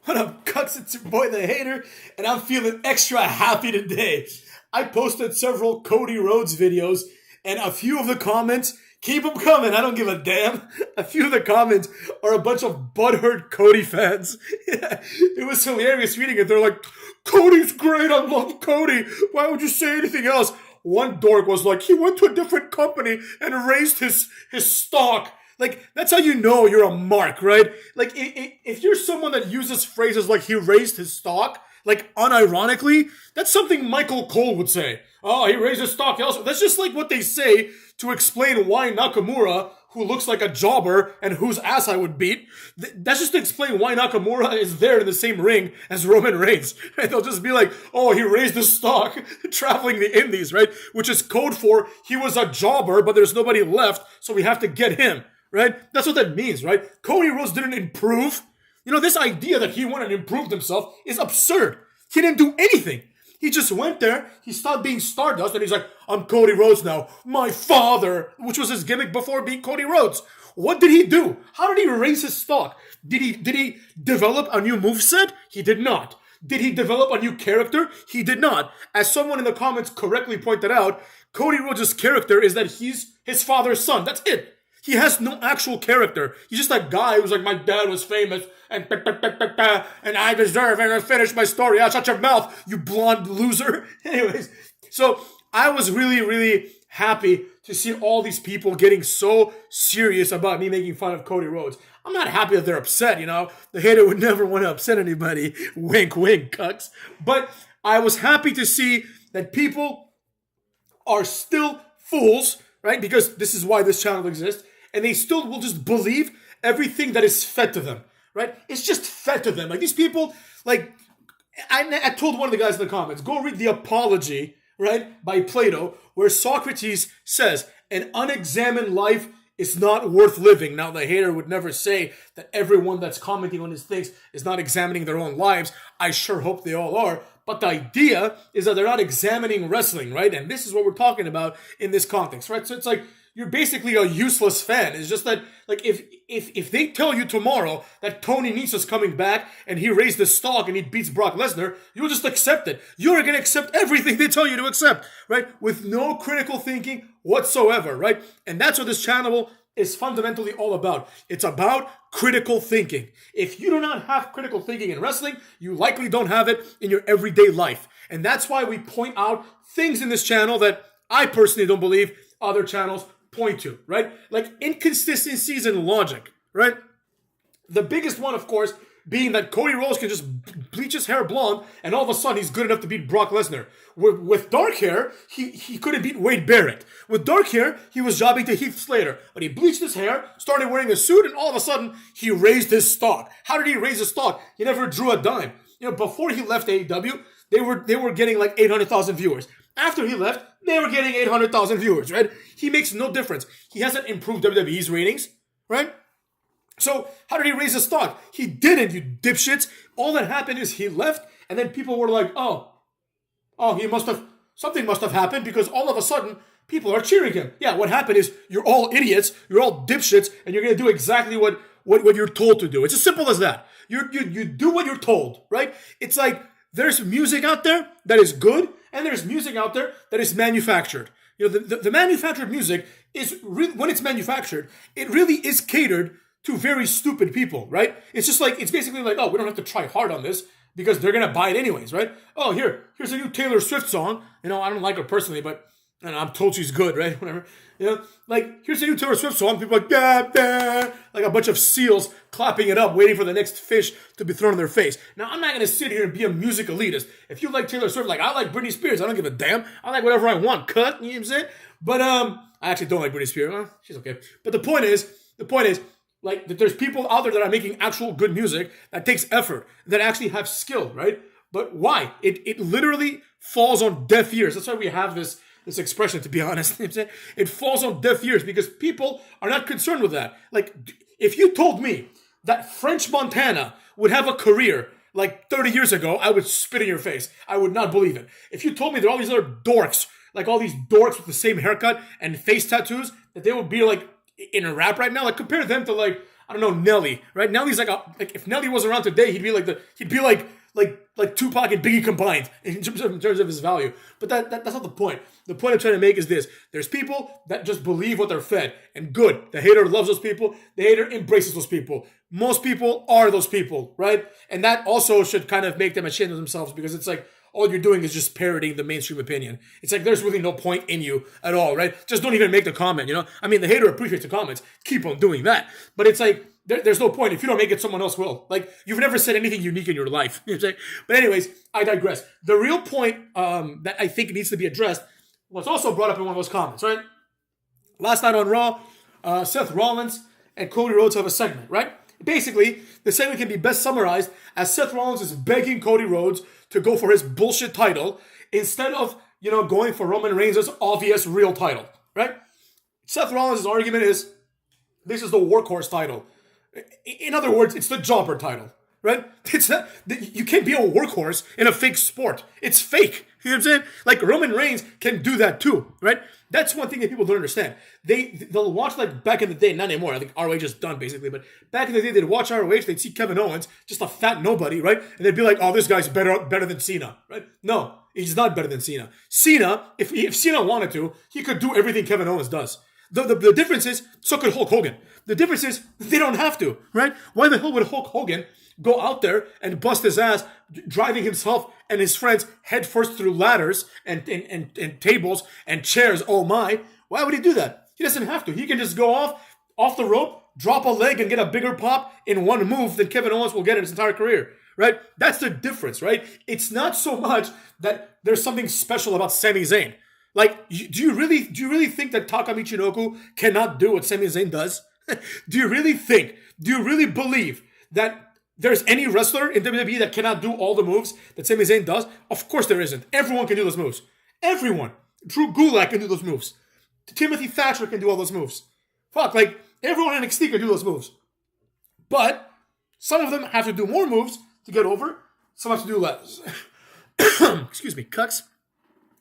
What up, Cucks? It's your boy, the Hater, and I'm feeling extra happy today. I posted several Cody Rhodes videos, and a few of the comments, keep them coming, I don't give a damn. A few of the comments are a bunch of butthurt Cody fans. It was hilarious reading it. They're like, Cody's great, I love Cody. Why would you say anything else? One dork was like, he went to a different company and raised his stock. Like, that's how you know you're a mark, right? Like, if you're someone that uses phrases like he raised his stock, like, unironically, that's something Michael Cole would say. Oh, he raised his stock elsewhere. That's just like what they say to explain why Nakamura, who looks like a jobber and whose ass I would beat, that's just to explain why Nakamura is there in the same ring as Roman Reigns. Right? They'll just be like, oh, he raised his stock traveling the Indies, right? Which is code for he was a jobber, but there's nobody left, so we have to get him. Right? That's what that means, right? Cody Rhodes didn't improve. You know, this idea that he went and improved himself is absurd. He didn't do anything. He just went there, he stopped being Stardust, and he's like, I'm Cody Rhodes now. My father, which was his gimmick before being Cody Rhodes. What did he do? How did he raise his stock? Did he develop a new moveset? He did not. Did he develop a new character? He did not. As someone in the comments correctly pointed out, Cody Rhodes' character is that he's his father's son. That's it. He has no actual character. He's just that guy who's like, my dad was famous, and I deserve and I finished my story. Ah, shut your mouth, you blonde loser. Anyways, so I was really, really happy to see all these people getting so serious about me making fun of Cody Rhodes. I'm not happy that they're upset, you know. The Hater would never want to upset anybody. Wink, wink, cucks. But I was happy to see that people are still fools, right? Because this is why this channel exists. And they still will just believe everything that is fed to them, right? It's just fed to them. Like, these people, like, I told one of the guys in the comments, go read The Apology, right, by Plato, where Socrates says, an unexamined life is not worth living. Now, the Hater would never say that everyone that's commenting on his things is not examining their own lives. I sure hope they all are. But the idea is that they're not examining wrestling, right? And this is what we're talking about in this context, right? So it's like, you're basically a useless fan. It's just that, like, if they tell you tomorrow that Tony Nese's coming back and he raised his stock and he beats Brock Lesnar, you'll just accept it. You're going to accept everything they tell you to accept, right? With no critical thinking whatsoever, right? And that's what this channel is fundamentally all about. It's about critical thinking. If you do not have critical thinking in wrestling, you likely don't have it in your everyday life. And that's why we point out things in this channel that I personally don't believe other channels point to, right? Like inconsistencies in logic, right? The biggest one, of course, being that Cody Rhodes can just bleach his hair blonde and all of a sudden he's good enough to beat Brock Lesnar. With dark hair, he couldn't beat Wade Barrett. With dark hair, he was jobbing to Heath Slater. But he bleached his hair, started wearing a suit, and all of a sudden, he raised his stock. How did he raise his stock? He never drew a dime. You know, before he left AEW, they were getting like 800,000 viewers. After he left, they were getting 800,000 viewers, right? He makes no difference. He hasn't improved WWE's ratings, right? So how did he raise his stock? He didn't, you dipshits. All that happened is he left, and then people were like, something must have happened because all of a sudden, people are cheering him. Yeah, what happened is you're all idiots, you're all dipshits, and you're going to do exactly what you're told to do. It's as simple as that. You do what you're told, right? It's like there's music out there that is good, and there's music out there that is manufactured. You know, the manufactured music is really, when it's manufactured, it really is catered to very stupid people, right? It's just like, it's basically like, oh, we don't have to try hard on this because they're going to buy it anyways, right? Oh, here's a new Taylor Swift song. You know, I don't like her personally, but I'm told she's good, right? Whatever. You know, like, here's a new Taylor Swift song. People are like, yeah, like a bunch of seals clapping it up, waiting for the next fish to be thrown in their face. Now, I'm not going to sit here and be a music elitist. If you like Taylor Swift, like, I like Britney Spears. I don't give a damn. I like whatever I want. Cut, you know what I'm saying? But, I actually don't like Britney Spears. Well, she's okay. But the point is, like, that there's people out there that are making actual good music that takes effort, that actually have skill, right? But why? It literally falls on deaf ears. That's why we have this expression, to be honest. It falls on deaf ears because people are not concerned with that. Like, if you told me that French Montana would have a career like 30 years ago, I would spit in your face. I would not believe it. If you told me that all these other dorks, like all these dorks with the same haircut and face tattoos, that they would be like in a rap right now, like compare them to like, I don't know, Nelly, right? Nelly's like if Nelly was around today, he'd be like Tupac and Biggie combined in terms of his value. But that's not the point. The point I'm trying to make is this: there's people that just believe what they're fed, and good. The hater loves those people. The hater embraces those people. Most people are those people, right? And that also should kind of make them ashamed of themselves, because it's like all you're doing is just parroting the mainstream opinion. It's like there's really no point in you at all, right? Just don't even make the comment, you know? I mean, the hater appreciates the comments. Keep on doing that. But it's like, there's no point. If you don't make it, someone else will. Like, you've never said anything unique in your life. You know what I'm saying? But anyways, I digress. The real point that I think needs to be addressed was also brought up in one of those comments, right? Last night on Raw, Seth Rollins and Cody Rhodes have a segment, right? Basically, the segment can be best summarized as Seth Rollins is begging Cody Rhodes to go for his bullshit title instead of, going for Roman Reigns' obvious real title, right? Seth Rollins' argument is, this is the workhorse title. In other words, it's the jobber title, right? It's not, you can't be a workhorse in a fake sport. It's fake. You know what I'm saying? Like, Roman Reigns can do that too, right? That's one thing that people don't understand. They'll watch, like, back in the day, not anymore. I think ROH is done, basically. But back in the day, they'd watch ROH, they'd see Kevin Owens, just a fat nobody, right? And they'd be like, oh, this guy's better than Cena, right? No, he's not better than Cena. Cena, if Cena wanted to, he could do everything Kevin Owens does. The difference is, so could Hulk Hogan. The difference is, they don't have to, right? Why the hell would Hulk Hogan go out there and bust his ass, driving himself and his friends headfirst through ladders and tables and chairs? Oh my. Why would he do that? He doesn't have to. He can just go off the rope, drop a leg, and get a bigger pop in one move than Kevin Owens will get in his entire career, right? That's the difference, right? It's not so much that there's something special about Sami Zayn. Like, do you really think that Taka Michinoku cannot do what Sami Zayn does? Do you really believe that there's any wrestler in WWE that cannot do all the moves that Sami Zayn does? Of course there isn't. Everyone can do those moves. Everyone. Drew Gulak can do those moves. Timothy Thatcher can do all those moves. Fuck, like, everyone in NXT can do those moves. But some of them have to do more moves to get over. Some have to do less. Excuse me, cucks.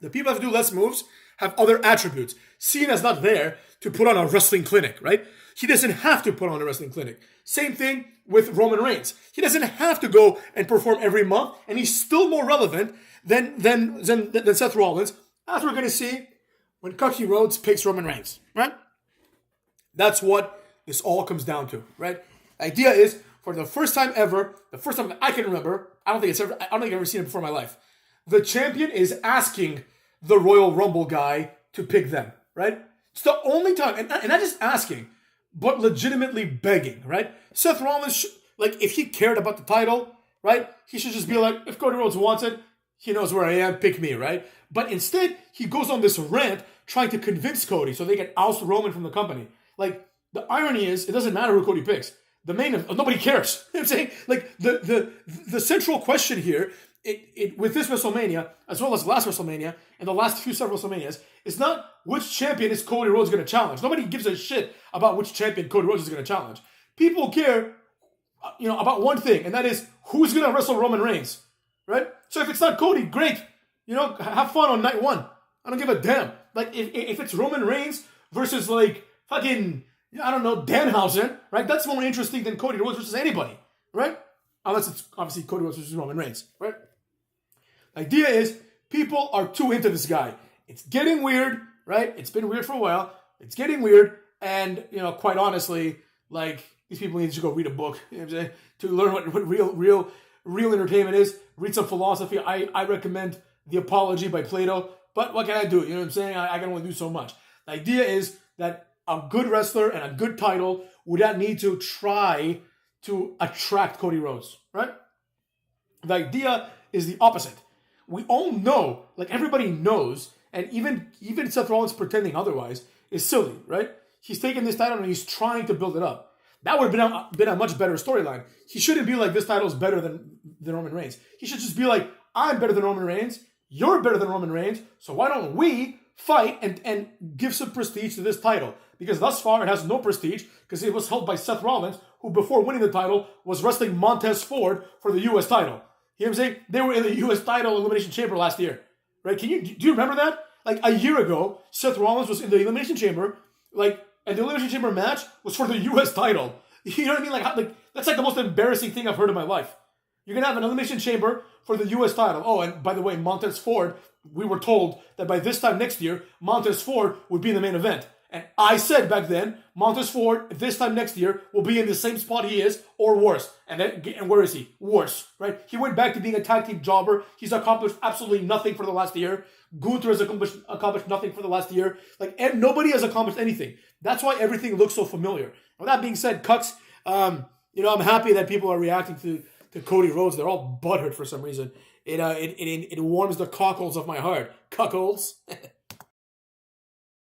The people that have to do less moves have other attributes. Cena's not there to put on a wrestling clinic, right? He doesn't have to put on a wrestling clinic. Same thing with Roman Reigns. He doesn't have to go and perform every month, and he's still more relevant than Seth Rollins, as we're going to see when Cody Rhodes picks Roman Reigns, right? That's what this all comes down to, right? The idea is, for the first time ever, the first time I can remember, I don't think I've ever seen it before in my life, the champion is asking the Royal Rumble guy to pick them, right? It's the only time, and not just asking, but legitimately begging, right? Seth Rollins, if he cared about the title, right, he should just be like, if Cody Rhodes wants it, he knows where I am, pick me, right? But instead, he goes on this rant trying to convince Cody so they can oust Roman from the company. Like, the irony is, it doesn't matter who Cody picks. Nobody cares. You know what I'm saying? Like, the central question here, with this WrestleMania, as well as last WrestleMania, and the last few several WrestleManias, is not which champion is Cody Rhodes going to challenge. Nobody gives a shit about which champion Cody Rhodes is going to challenge. People care, about one thing, and that is who's going to wrestle Roman Reigns, right? So if it's not Cody, great. Have fun on night one. I don't give a damn. Like, if it's Roman Reigns versus, fucking, I don't know, Danhausen, right? That's more interesting than Cody Rhodes versus anybody, right? Unless it's obviously Cody Rhodes versus Roman Reigns, right? The idea is people are too into this guy. It's getting weird, right? It's been weird for a while. It's getting weird. And, quite honestly, these people need to go read a book, you know what I'm saying? To learn what real entertainment is. Read some philosophy. I recommend The Apology by Plato. But what can I do? You know what I'm saying? I can only do so much. The idea is that a good wrestler and a good title would not need to try to attract Cody Rhodes, right? The idea is the opposite. We all know, everybody knows, and even Seth Rollins pretending otherwise is silly, right? He's taking this title and he's trying to build it up. That would have been a much better storyline. He shouldn't be like, this title is better than Roman Reigns. He should just be like, I'm better than Roman Reigns, you're better than Roman Reigns, so why don't we fight and give some prestige to this title? Because thus far it has no prestige because it was held by Seth Rollins, who before winning the title was wrestling Montez Ford for the U.S. title. You know what I'm saying? They were in the U.S. title Elimination Chamber last year, right? Do you remember that? A year ago, Seth Rollins was in the Elimination Chamber, and the Elimination Chamber match was for the U.S. title. You know what I mean? Like that's like the most embarrassing thing I've heard in my life. You're going to have an elimination chamber for the U.S. title. Oh, and by the way, Montez Ford, we were told that by this time next year, Montez Ford would be in the main event. And I said back then, Montez Ford, this time next year, will be in the same spot he is, or worse. And where is he? Worse, right? He went back to being a tag team jobber. He's accomplished absolutely nothing for the last year. Gunther has accomplished nothing for the last year. And nobody has accomplished anything. That's why everything looks so familiar. With that being said, Cucks, I'm happy that people are reacting to Cody Rhodes. They're all butthurt for some reason. It warms the cockles of my heart. Cuckolds.